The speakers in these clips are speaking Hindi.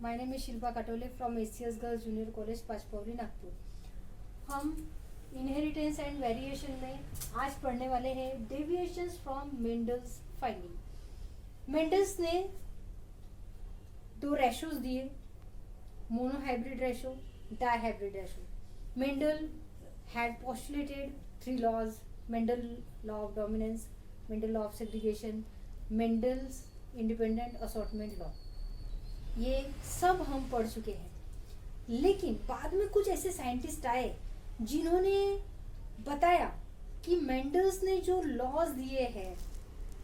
My name is Shilpa Katole from ACS girls junior college Pachpaoli Nagpur. हम इनहेरिटेंस एंड वेरिएशन में आज पढ़ने वाले हैं deviations from Mendel's finding. Mendel's ने दो रेशोज दिए, monohybrid ratio, dihybrid ratio. Mendel had postulated three laws: Mendel law of dominance, Mendel law of segregation, Mendel's independent assortment law। ये सब हम पढ़ चुके हैं, लेकिन बाद में कुछ ऐसे साइंटिस्ट आए जिन्होंने बताया कि मेंडल्स ने जो लॉज दिए हैं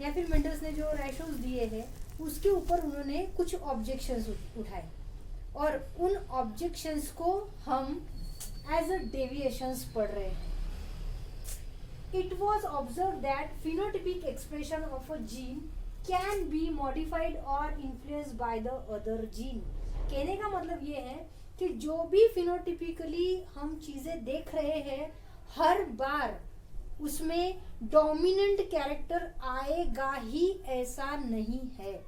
या फिर मेंडल्स ने जो रेशोज दिए हैं उसके ऊपर उन्होंने कुछ ऑब्जेक्शंस उठाए, और उन ऑब्जेक्शंस को हम एज अ डेविएशंस पढ़ रहे हैं। It was observed that phenotypic expression of a gene can be modified or influenced by the other gene। कहने का मतलब ये है कि जो भी फिनोटिपिकली हम चीजें देख रहे हैं हर बार उसमें डोमिनेंट कैरेक्टर आएगा ही ऐसा नहीं है।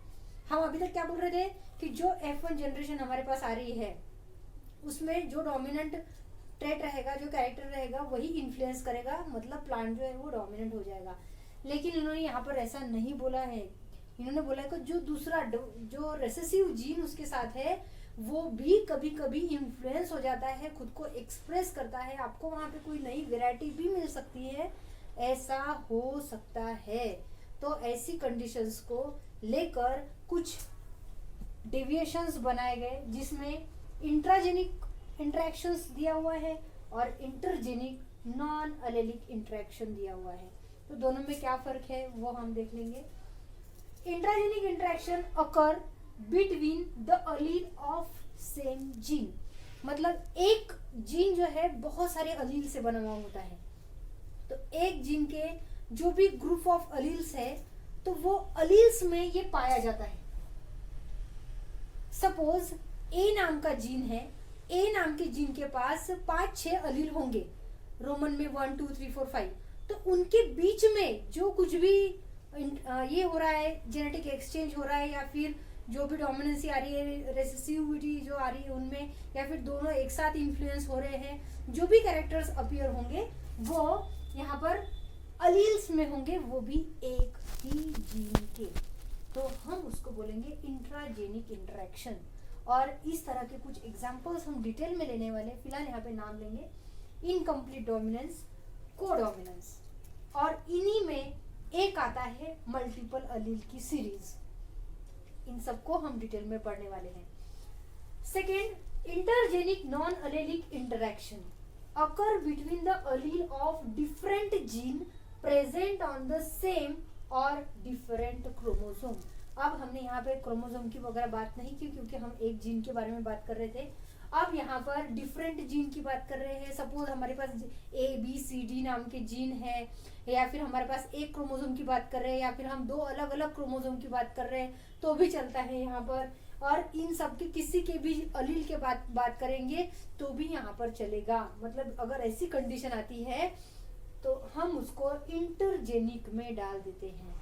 हम अभी तक क्या बोल रहे थे कि जो F1 जनरेशन हमारे पास आ रही है उसमें जो डोमिनेंट ट्रेट रहेगा, जो कैरेक्टर रहेगा वही इन्फ्लुएंस करेगा, मतलब प्लांट जो है वो डोमिनेंट हो जाएगा। लेकिन इन्होंने यहाँ पर ऐसा नहीं बोला है। इन्होंने बोला है कि जो दूसरा जो रेसेसिव जीन उसके साथ है वो भी कभी कभी इन्फ्लुएंस हो जाता है, खुद को एक्सप्रेस करता है, आपको वहाँ पे कोई नई वैरायटी भी मिल सकती है, ऐसा हो सकता है। तो ऐसी कंडीशंस को लेकर कुछ डेविएशंस बनाए गए जिसमें इंट्राजेनिक इंटरेक्शंस दिया हुआ है और इंटरजेनिक नॉन अलेलिक इंटरेक्शन दिया हुआ है। तो दोनों में क्या फर्क है वो हम देख लेंगे। Intragenic interaction occur between the allele of same gene, मतलब एक जीन जो है बहुत सारे अलील से बना हुआ होता है। तो एक जीन के जो भी ग्रुप ऑफ अलील्स है तो वो अलील्स में ये पाया जाता है। सपोज ए नाम का जीन है, ए नाम के जीन के पास 5-6 अलील होंगे, रोमन में 1 2 3 4 5। तो उनके बीच में जो कुछ भी ये हो रहा है, जेनेटिक एक्सचेंज हो रहा है, या फिर जो भी डोमिनेंसी आ रही है, रेसेसिविटी जो आ रही है उनमें, या फिर दोनों एक साथ इन्फ्लुएंस हो रहे हैं, जो भी कैरेक्टर्स अपीयर होंगे वो यहाँ पर अलील्स में होंगे, वो भी एक ही जीन के। तो हम उसको बोलेंगे इंट्राजेनिक इंटरेक्शन। और इस तरह के कुछ एग्जांपल्स हम डिटेल में लेने वाले। फिलहाल यहाँ पे नाम लेंगे इनकम्प्लीट डोमिनेंस, कोडोमिनेंस, और इन्हीं में एक आता है मल्टीपल अलील की सीरीज। इन सबको हम डिटेल में पढ़ने वाले हैं। Second, intergenic non allelic interaction occur between the allele of different gene present on the same और डिफरेंट क्रोमोसोम। अब हमने यहाँ पे क्रोमोसोम की वगैरह बात नहीं की क्योंकि हम एक जीन के बारे में बात कर रहे थे। अब यहाँ पर डिफरेंट जीन की बात कर रहे हैं। सपोज हमारे पास ABCD नाम के जीन है, या फिर हमारे पास एक क्रोमोसोम की बात कर रहे हैं, या फिर हम दो अलग अलग क्रोमोसोम की बात कर रहे हैं, तो भी चलता है यहाँ पर। और इन सब के किसी के भी अलील के बात करेंगे तो भी यहाँ पर चलेगा। मतलब अगर ऐसी कंडीशन आती है तो हम उसको इंटरजेनिक में डाल देते हैं।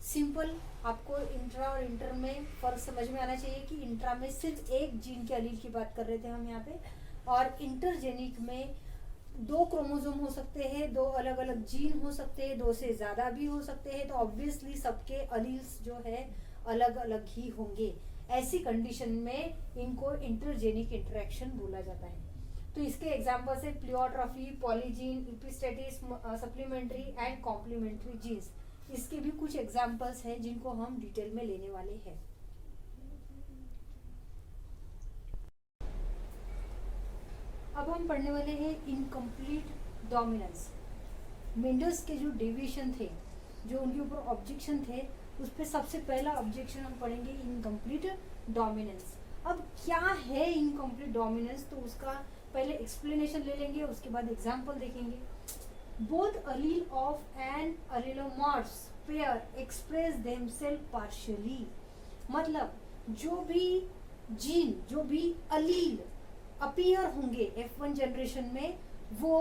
सिंपल, आपको इंट्रा और इंटर में फर्क समझ में आना चाहिए कि इंट्रा में सिर्फ एक जीन के अलील की बात कर रहे थे हम यहाँ पे, और इंटरजेनिक में दो क्रोमोसोम हो सकते हैं, दो अलग अलग जीन हो सकते हैं, दो से ज्यादा भी हो सकते हैं। तो ऑब्वियसली सबके अलील्स जो है अलग अलग ही होंगे। ऐसी कंडीशन में इनको इंटरजेनिक इंटरेक्शन बोला जाता है। तो इसके एग्जाम्पल्स है प्लियोट्रॉफी, polygene, इपिस्टेटिस, supplementary and complementary jeans. इसके भी कुछ एग्जाम्पल्स हैं जिनको हम डिटेल में लेने वाले हैं। अब हम पढ़ने वाले हैं इनकम्प्लीट डोमिनेंस। मेंडल्स के जो डेविएशन थे, जो उनके ऊपर ऑब्जेक्शन थे, उस पर सबसे पहला ऑब्जेक्शन हम पढ़ेंगे इनकम्प्लीट डोमिनेंस। अब क्या है इनकम्प्लीट डोमिनेंस, तो उसका पहले एक्सप्लेनेशन ले लेंगे, उसके बाद एग्जाम्पल देखेंगे। Both allele of an allelomorphs pair express themselves partially। मतलब जो भी जीन, जो भी अलील अपीयर होंगे F1 जनरेशन में, वो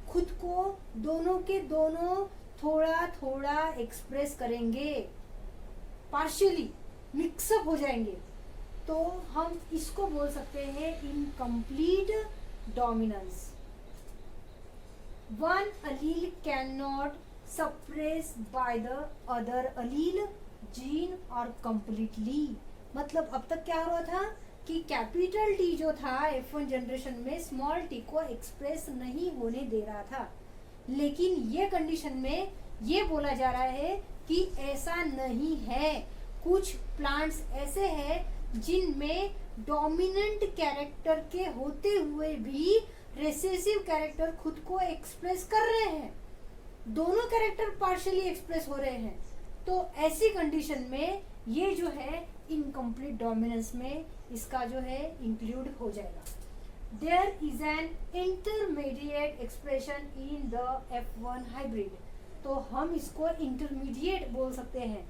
खुद को दोनों के दोनों थोड़ा थोड़ा एक्सप्रेस करेंगे, पार्शियली मिक्सअप हो जाएंगे। तो हम इसको बोल सकते हैं incomplete dominance. One allele cannot suppress by the other allele gene or completely। मतलब अब तक क्या हो रहा था कि कैपिटल टी जो था F1 जनरेशन में स्मॉल टी को एक्सप्रेस नहीं होने दे रहा था, लेकिन ये कंडीशन में ये बोला जा रहा है कि ऐसा नहीं है। कुछ प्लांट्स ऐसे हैं जिनमें डोमिनेंट कैरेक्टर के होते हुए भी रिसेसिव कैरेक्टर खुद को एक्सप्रेस कर रहे हैं, दोनों कैरेक्टर पार्शियली एक्सप्रेस हो रहे हैं। तो ऐसी कंडीशन में ये जो है इनकम्प्लीट डोमिनेंस में इसका जो है इंक्लूड हो जाएगा। There is an intermediate expression in the F1 hybrid. तो हम इसको इंटरमीडिएट बोल सकते हैं।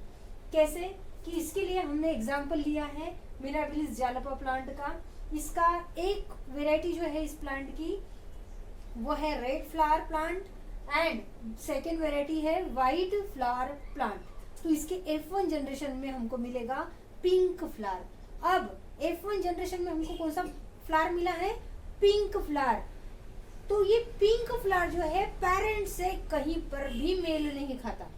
कैसे? कि इसके लिए हमने एग्जाम्पल लिया है मिराबिलिस जालपा प्लांट का। इसका एक वेराइटी जो है इस प्लांट की वो है red flower plant and second variety है वाइट फ्लावर प्लांट। तो इसके F1 जनरेशन में हमको मिलेगा पिंक फ्लावर। अब F1 जनरेशन में हमको कौन सा फ्लावर मिला है? Pink flower. तो ये पिंक फ्लावर जो है पेरेंट से कहीं पर भी मेल नहीं खाता,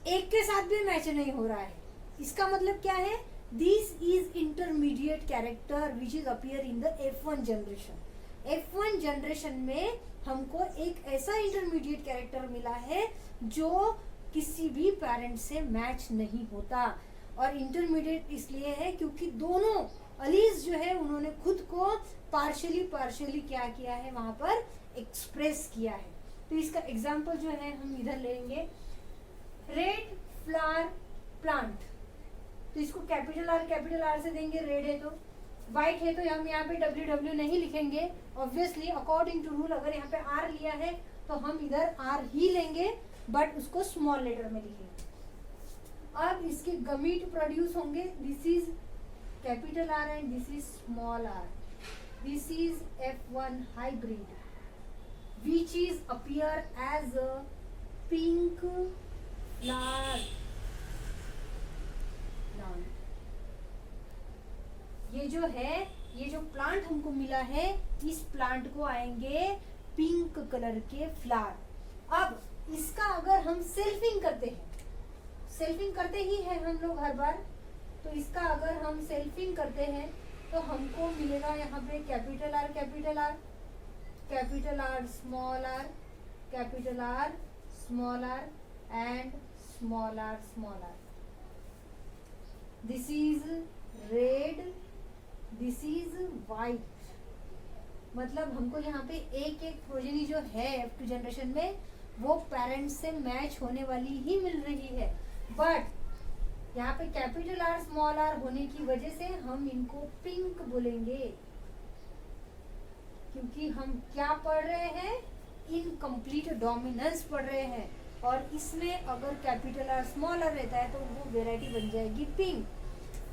एक के साथ भी मैच नहीं हो रहा है। इसका मतलब क्या है? This is intermediate character which is appear in the F1 generation. F1 generation में हमको एक ऐसा इंटरमीडिएट कैरेक्टर मिला है जो किसी भी पेरेंट से मैच नहीं होता। और इंटरमीडिएट इसलिए है क्योंकि दोनों अलीज जो है उन्होंने खुद को पार्शियली क्या किया है, वहां पर एक्सप्रेस किया है। तो इसका एग्जाम्पल जो है हम इधर लेंगे रेड फ्लावर प्लांट। तो इसको कैपिटल आर से देंगे। रेड है तो, व्हाइट है तो हम यहाँ पे WW नहीं लिखेंगे ऑब्वियसली अकॉर्डिंग टू रूल। अगर यहाँ पे R लिया है तो हम इधर R ही लेंगे, बट उसको स्मॉल लेटर में लिखेंगे। अब इसके गमीट प्रोड्यूस होंगे। This is capital R and this is small r। This is F1 hybrid which is appear as a pink flower. ये जो है, ये जो प्लांट हमको मिला है, इस प्लांट को आएंगे पिंक कलर के फ्लावर। अब इसका अगर हम सेल्फिंग करते हैं, सेल्फिंग करते ही है हम लोग हर बार, तो इसका अगर हम सेल्फिंग करते हैं तो हमको मिलेगा यहाँ पे capital R capital R, capital R small r, capital R small r and small r small r। This is red, this is white. मतलब हमको यहाँ पे एक एक प्रोजेनी जो है F2 जनरेशन में वो पेरेंट्स से मैच होने वाली ही मिल रही है, बट यहाँ पे कैपिटल R स्मॉल r होने की वजह से हम इनको पिंक बोलेंगे, क्योंकि हम क्या पढ़ रहे हैं? इनकम्प्लीट डोमिनेंस पढ़ रहे हैं। और इसमें अगर कैपिटल R स्मॉल r रहता है तो वो वेराइटी बन जाएगी पिंक।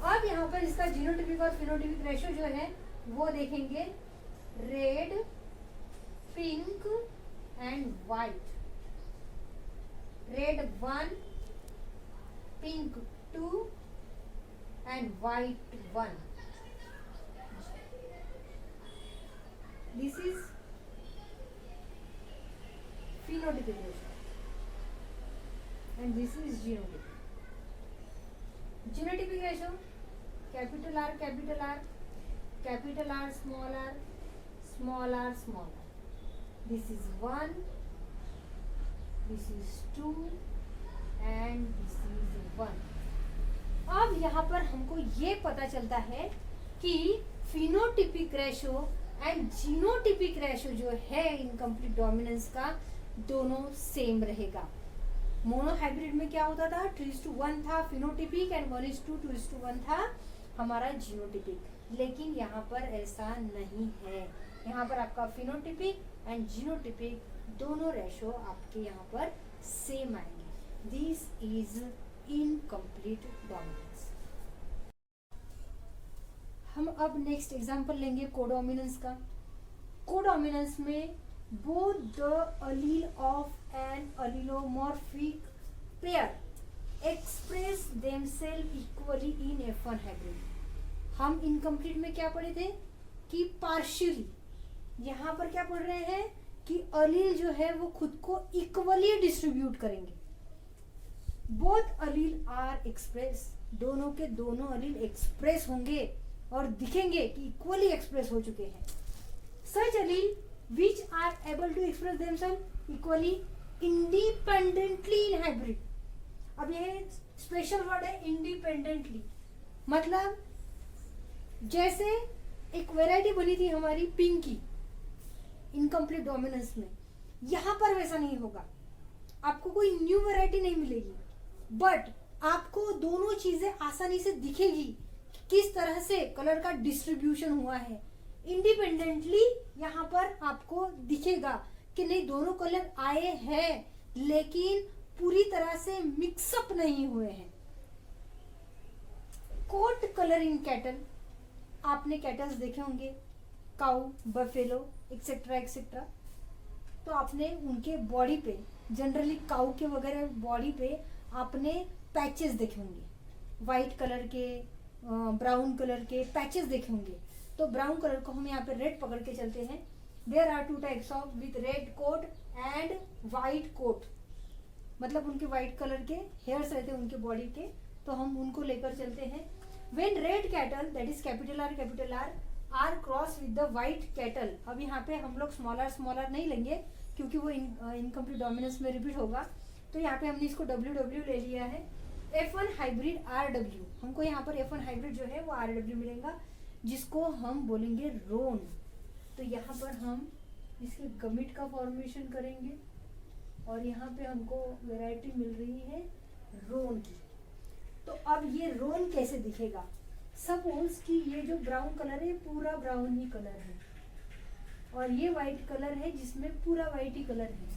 अब यहाँ पर इसका जीनोटिपिक और फिनोटिपिक रेशियो जो है वो देखेंगे red, pink and white. Red 1, pink 2 and white 1। This is phenotypic ratio and this is genotypic. Genotypic ratio capital R capital R, capital R small r, small r small r. This is 1, this is 2 and this is 1. अब यहाँ पर हमको ये पता चलता है कि phenotypic ratio and genotypic ratio जो है इनकम्प्लीट डोमिनेंस का दोनों सेम रहेगा। मोनो हाइब्रिड में क्या होता था? 2:1 था फिनोटिपिक एंड 1:2 2:1 था हमारा जीनोटिपिक। लेकिन यहाँ पर ऐसा नहीं है। यहाँ पर आपका फिनोटिपिक एंड जीनोटिपिक दोनों रेशो आपके यहाँ पर सेम आएंगे। This is incomplete dominance. हम अब नेक्स्ट एग्जांपल लेंगे कोडोमिनेंस का। कोडोमिनेंस में both the allele of an allelomorphic pair express themselves equally in F1 hybrid। हम इनकम्प्लीट में क्या पढ़े थे कि पार्शियली, यहाँ पर क्या पढ़ रहे हैं कि अलील जो है वो खुद को इक्वली डिस्ट्रीब्यूट करेंगे। बोथ अलील आर एक्सप्रेस, दोनों के दोनों अलील एक्सप्रेस होंगे और दिखेंगे कि इक्वली एक्सप्रेस हो चुके हैं। सच अलील which are able to express themselves equally independently in hybrid। अब ये स्पेशल वर्ड है इंडिपेंडेंटली, मतलब जैसे एक वैरायटी बनी थी हमारी पिंक की इनकम्प्लीट डोमिनेंस में, यहाँ पर वैसा नहीं होगा, आपको कोई न्यू वैरायटी नहीं मिलेगी, बट आपको दोनों चीजें आसानी से दिखेगी किस तरह से कलर का डिस्ट्रीब्यूशन हुआ है। इंडिपेंडेंटली यहाँ पर आपको दिखेगा कि नहीं दोनों कलर आए हैं लेकिन पूरी तरह से मिक्सअप नहीं हुए हैं। कोट कलर इन कैटल, आपने कैटल्स देखे होंगे, काउ, बफेलो एक्सेट्रा एक्सेट्रा, तो आपने उनके बॉडी पे जनरली काउ के वगैरह बॉडी पे आपने पैचेस देखे होंगे, वाइट कलर के ब्राउन कलर के पैचेस देखे होंगे। तो ब्राउन कलर को हम यहाँ पे रेड पकड़ के चलते हैं। There are two types of with red coat and white coat, मतलब उनके वाइट कलर के हेयर्स रहते हैं उनके बॉडी के, तो हम उनको लेकर चलते हैं। When red cattle that is capital R R cross with the white cattle, अब यहाँ पे हम लोग स्मॉलर नहीं लेंगे क्योंकि वो इनकम्प्लीट डोमिनेंस में रिपीट होगा, तो यहाँ पे हमने इसको WW ले लिया है। F1 हाइब्रिड RW, हमको यहाँ पर F1 हाइब्रिड जो है वो RW मिलेगा, जिसको हम बोलेंगे रोन। तो यहाँ पर हम इसके गमिट का फॉर्मेशन करेंगे और यहाँ पे हमको वैरायटी मिल रही है रोन की। तो अब ये रोन कैसे दिखेगा, सपोज कि ये जो ब्राउन कलर है पूरा ब्राउन ही कलर है और ये वाइट कलर है जिसमें पूरा वाइट ही कलर है,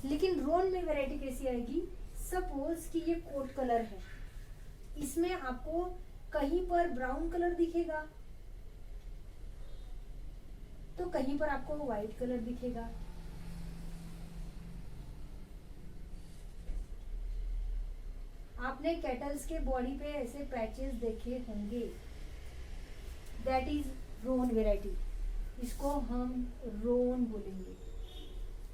लेकिन रोन में वैरायटी कैसी आएगी, सपोज कि ये कोट कलर है, इसमें आपको कहीं पर ब्राउन कलर दिखेगा तो कहीं पर आपको व्हाइट कलर दिखेगा। आपने कैटल्स के बॉडी पे ऐसे पैचेस देखे होंगे, दैट इज रोन वैरायटी, इसको हम रोन बोलेंगे।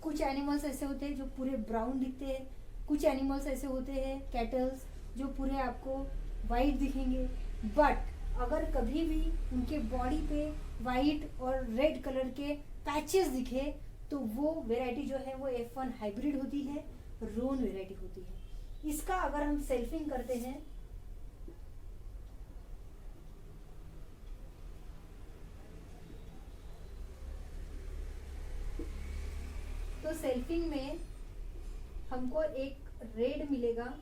कुछ एनिमल्स ऐसे होते हैं जो पूरे ब्राउन दिखते हैं, कुछ एनिमल्स ऐसे होते हैं कैटल्स जो पूरे आपको वाइट दिखेंगे, बट अगर कभी भी उनके बॉडी पे वाइट और रेड कलर के पैचेस दिखे तो वो वैरायटी जो है वो F1 हाइब्रिड होती है, रोन वैरायटी होती है। इसका अगर हम सेल्फिंग करते हैं तो सेल्फिंग में हमको एक रेड मिलेगा,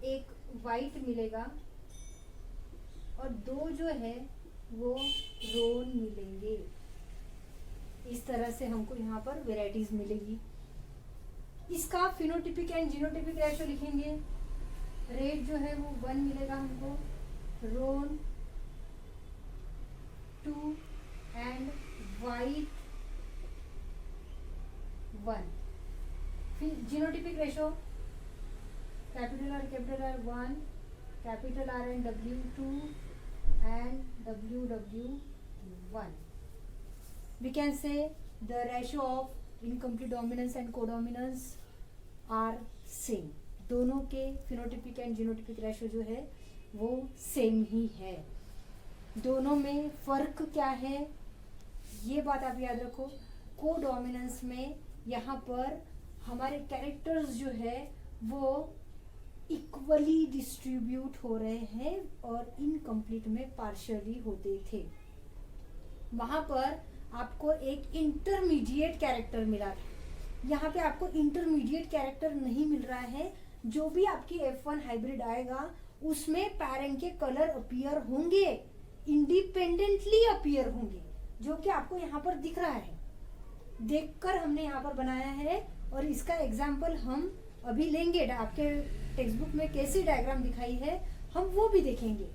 एक वाइट मिलेगा और दो जो है वो रोन मिलेंगे। इस तरह से हमको यहाँ पर वेराइटीज मिलेगी। इसका फिनोटिपिक एंड जीनोटिपिक रेशो लिखेंगे। रेड जो है वो 1 मिलेगा हमको, रोन 2 एंड वाइट 1। फिर genotypic ratio capital R 1, capital R and W 2 and WW 1. We can say the ratio of incomplete dominance and codominance are same. दोनों के फिनोटिपिक एंड जीनोटिपिक रेशो जो है वो सेम ही है। दोनों में फर्क क्या है ये बात आप याद रखो। कोडोमिनेंस में यहाँ पर हमारे कैरेक्टर्स जो है वो इक्वली डिस्ट्रीब्यूट हो रहे हैं और इनकम्प्लीट में पार्शियली होते थे। वहां पर आपको एक इंटरमीडिएट कैरेक्टर मिला था, यहाँ पे आपको इंटरमीडिएट कैरेक्टर नहीं मिल रहा है। जो भी आपकी F1 हाइब्रिड आएगा उसमें पेरेंट के कलर अपीयर होंगे, इंडिपेंडेंटली अपीयर होंगे, जो कि आपको यहाँ पर दिख रहा है। देखकर हमने यहाँ पर बनाया है और इसका एग्जाम्पल हम अभी लेंगे। आपके टेक्स्ट बुक में कैसी डायग्राम दिखाई है हम वो भी देखेंगे,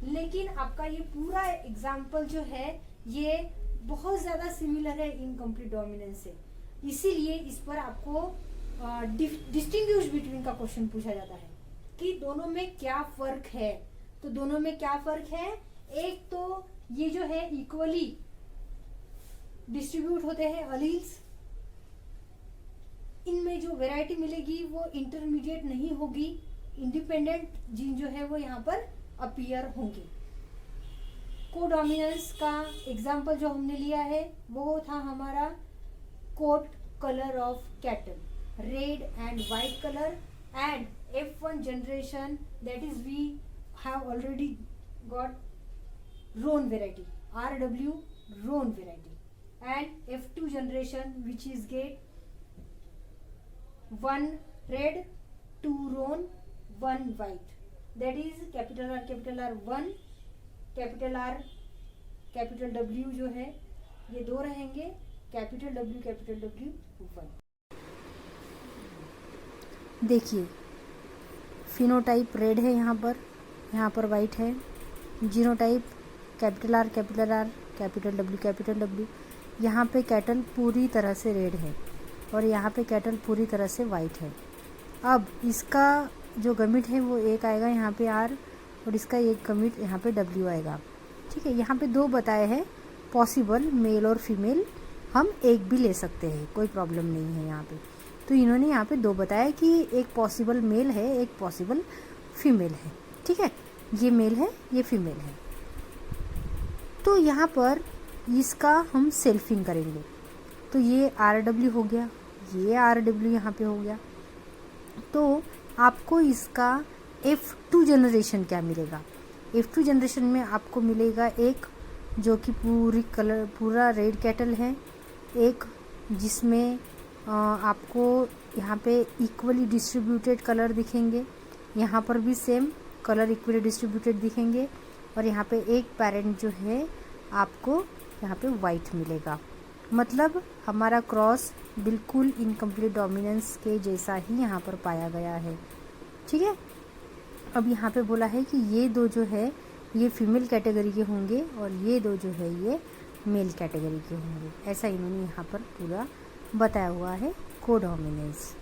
लेकिन आपका ये पूरा एग्जाम्पल जो है ये बहुत ज़्यादा सिमिलर है इनकम्प्लीट डोमिनेंस से, इसीलिए इस पर आपको डिस्टिंग्विश बिटवीन का क्वेश्चन पूछा जाता है। कि दोनों में क्या फर्क है। तो दोनों में क्या फर्क है, एक तो ये जो है इक्वली डिस्ट्रीब्यूट होते हैं अलील्स, इनमें जो वैरायटी मिलेगी वो इंटरमीडिएट नहीं होगी, इंडिपेंडेंट जीन जो है वो यहाँ पर अपीयर होंगे। कोडोमिनेंस का एग्जाम्पल जो हमने लिया है वो था हमारा coat colour of cattle, red and white colour, and F1 generation, that is we have already got roan variety, RW roan variety, and F2 generation which is get 1 red, 2 roan, 1 white, that is capital R 1, capital R capital W जो है ये दो रहेंगे, capital W 1। देखिए फिनोटाइप रेड है, यहाँ पर वाइट है। Genotype capital R capital W, यहाँ पे कैटल पूरी तरह से रेड है और यहाँ पे कैटल पूरी तरह से वाइट है। अब इसका जो गमिट है वो एक आएगा यहाँ पे आर, और इसका एक गमिट यहाँ पे डब्ल्यू आएगा। ठीक है, यहाँ पे दो बताए हैं पॉसिबल, मेल और फीमेल, हम एक भी ले सकते हैं, कोई प्रॉब्लम नहीं है यहाँ पे। तो इन्होंने यहाँ पे दो बताया कि एक पॉसिबल मेल है, एक पॉसिबल फीमेल है। ठीक है, ये मेल है, ये फीमेल है। तो यहाँ पर इसका हम सेल्फिंग करेंगे, तो ये RW हो गया, ये RW यहाँ पे हो गया। तो आपको इसका F2 जनरेशन क्या मिलेगा, F2 जनरेशन में आपको मिलेगा एक जो कि पूरा रेड कैटल है, एक जिसमें आपको यहाँ पे इक्वली डिस्ट्रीब्यूटेड कलर दिखेंगे, यहाँ पर भी सेम कलर इक्वली डिस्ट्रीब्यूटेड दिखेंगे, और यहाँ पे एक पेरेंट जो है आपको यहाँ पे वाइट मिलेगा। मतलब हमारा क्रॉस बिल्कुल इनकम्प्लीट डोमिनेंस के जैसा ही यहाँ पर पाया गया है। ठीक है, अब यहाँ पे बोला है कि ये दो जो है ये फीमेल कैटेगरी के होंगे और ये दो जो है ये मेल कैटेगरी के होंगे। ऐसा इन्होंने यहाँ पर पूरा बताया हुआ है कोडोमिनेंस।